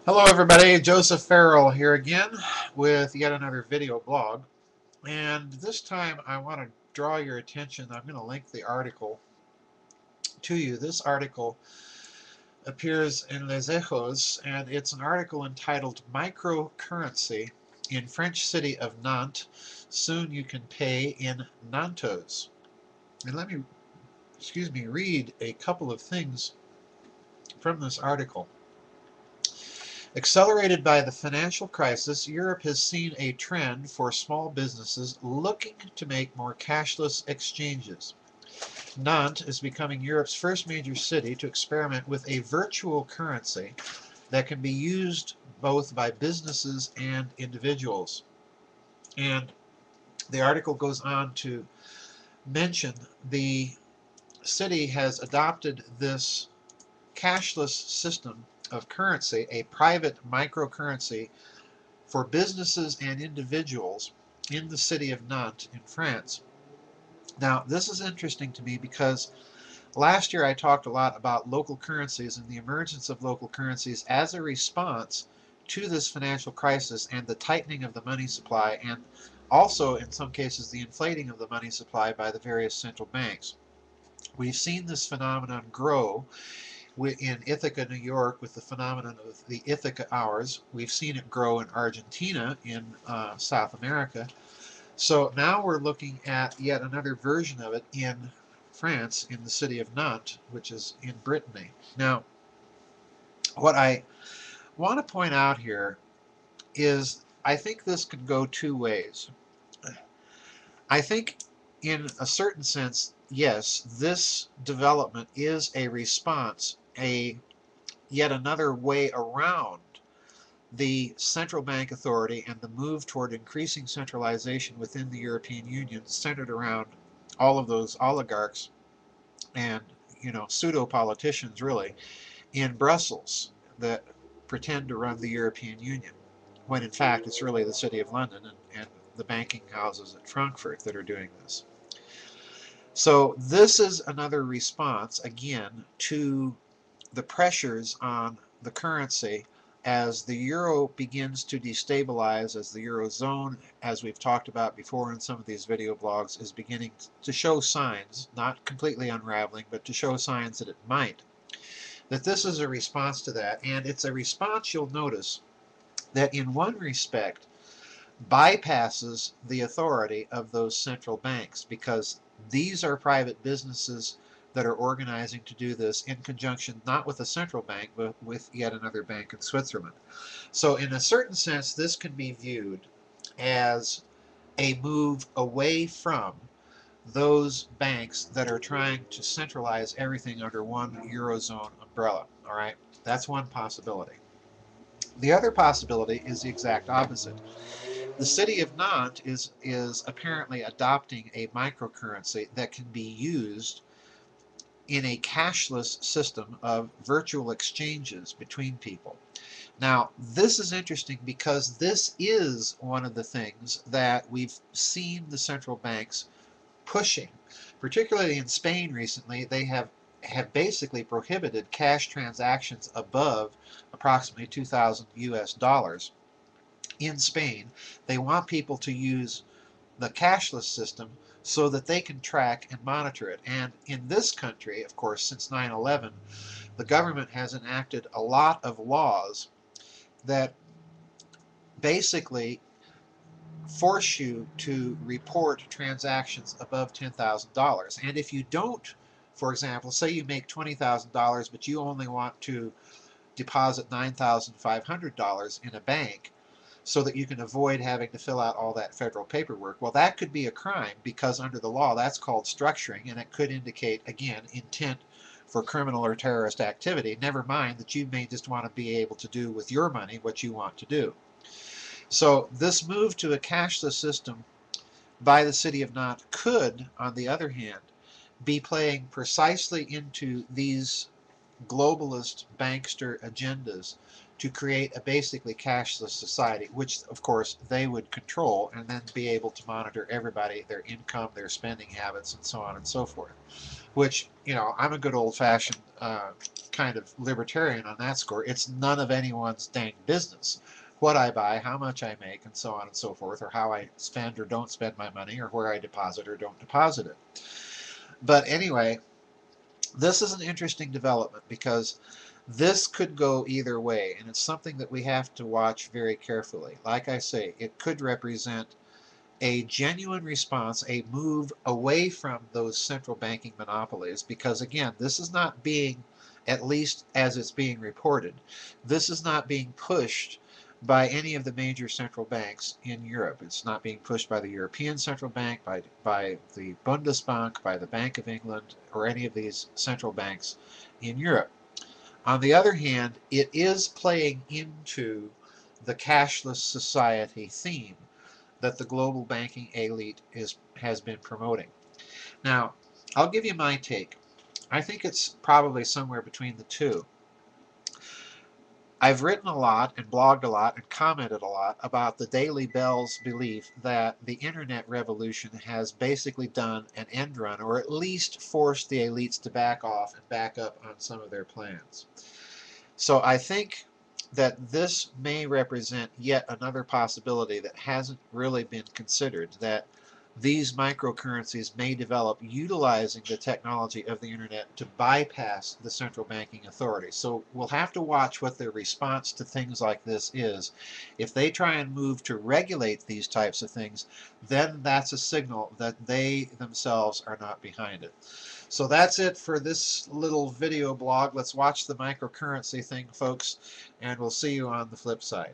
Hello everybody, Joseph Farrell here again with yet another video blog. And this time I want to draw your attention. I'm going to link the article to you. This article appears in Les Echos, and it's an article entitled Microcurrency in French city of Nantes. Soon you can pay in Nantes. And let me, read a couple of things from this article. Accelerated by the financial crisis, Europe has seen a trend for small businesses looking to make more cashless exchanges. Nantes is becoming Europe's first major city to experiment with a virtual currency that can be used both by businesses and individuals. And the article goes on to mention the city has adopted this cashless system of currency, a private microcurrency for businesses and individuals in the city of Nantes in France. Now, this is interesting to me because last year I talked a lot about local currencies and the emergence of local currencies as a response to this financial crisis and the tightening of the money supply, and also in some cases the inflating of the money supply by the various central banks. We've seen this phenomenon grow in Ithaca, New York, with the phenomenon of the Ithaca hours. We've seen it grow in Argentina, in South America. So now we're looking at yet another version of it in France, in the city of Nantes, which is in Brittany. Now, what I want to point out here is I think this could go two ways. I think in a certain sense, yes, this development is a response, yet another way around the central bank authority and the move toward increasing centralization within the European Union, centered around all of those oligarchs and pseudo politicians really in Brussels that pretend to run the European Union, when in fact it's really the City of London and the banking houses at Frankfurt that are doing this. So this is another response again to the pressures on the currency as the euro begins to destabilize, as the eurozone, as we've talked about before in some of these video blogs, is beginning to show signs, not completely unraveling, but to show signs that it might. That this is a response to that, and it's a response, you'll notice, that in one respect bypasses the authority of those central banks, because these are private businesses that are organizing to do this in conjunction not with a central bank but with yet another bank in Switzerland. So in a certain sense this can be viewed as a move away from those banks that are trying to centralize everything under one Eurozone umbrella. All right, that's one possibility. The other possibility is the exact opposite. The city of Nantes is apparently adopting a microcurrency that can be used in a cashless system of virtual exchanges between people. Now, this is interesting because this is one of the things that we've seen the central banks pushing. Particularly in Spain recently, they have basically prohibited cash transactions above approximately 2,000 US dollars in Spain. They want people to use the cashless system so that they can track and monitor it. And in this country, of course, since 9/11, the government has enacted a lot of laws that basically force you to report transactions above $10,000. And if you don't, for example, say you make $20,000 but you only want to deposit $9,500 in a bank so that you can avoid having to fill out all that federal paperwork, well, that could be a crime, because under the law that's called structuring, and it could indicate, again, intent for criminal or terrorist activity, never mind that you may just want to be able to do with your money what you want to do. So this move to a cashless system by the city of Nantes could, on the other hand, be playing precisely into these globalist bankster agendas to create a basically cashless society, which of course they would control and then be able to monitor everybody, their income, their spending habits, and so on and so forth. which, I'm a good old-fashioned kind of libertarian on that score. It's none of anyone's dang business what I buy, how much I make, and so on and so forth, or how I spend or don't spend my money, or where I deposit or don't deposit it. But anyway, this is an interesting development because this could go either way, and it's something that we have to watch very carefully. Like I say, it could represent a genuine response, a move away from those central banking monopolies, because again, this is not being, at least as it's being reported, this is not being pushed by any of the major central banks in Europe. It's not being pushed by the European Central Bank, by the Bundesbank, by the Bank of England, or any of these central banks in Europe. On the other hand, it is playing into the cashless society theme that the global banking elite has been promoting. Now, I'll give you my take. I think it's probably somewhere between the two. I've written a lot and blogged a lot and commented a lot about the Daily Bell's belief that the internet revolution has basically done an end run, or at least forced the elites to back off and back up on some of their plans. So I think that this may represent yet another possibility that hasn't really been considered, that these microcurrencies may develop utilizing the technology of the internet to bypass the central banking authority. So we'll have to watch what their response to things like this is. If they try and move to regulate these types of things, then that's a signal that they themselves are not behind it. So that's it for this little video blog. Let's watch the microcurrency thing, folks, and we'll see you on the flip side.